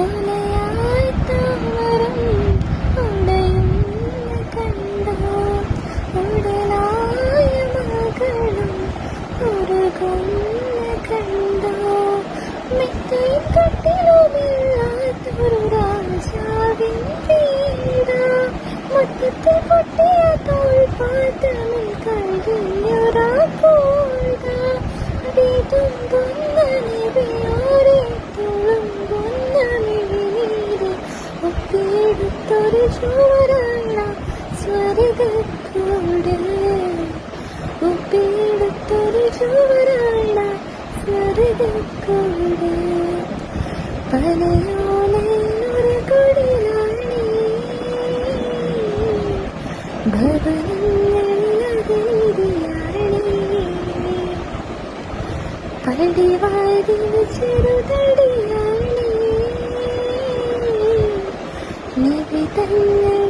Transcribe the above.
ഓലയായി താമരം ഉടയുന്ന കണ്ടോ, ഉടലായ മകളും ഉരുകുന്ന കണ്ടോ, മെത്തയും കട്ടിലുമില്ലാത്തൊരു രാജാവിൻ വീട്, മുറ്റത്തെ പൊട്ടിയ തോൽപ്പാത്രമിൽ കഴിഞ്ഞൊരാ കൂട, വീതുമ്പുന്ന നിവിയോരെ തുളുമ്പുന്ന മിഴിനീര്, ഒപ്പിയെടുത്തൊരു ചുവരാണ സ്വർഗക്കൂട്, ഒപ്പിയെടുത്തൊരു ചുവരാണ സ്വർഗക്കൂട്. പനയോലൊരു കുടിലാണി, ഭവനങ്ങളിലതിരിയാണി, പടിവാതിൽ ചെറുതടിയാണി, നിവിതങ്ങൾ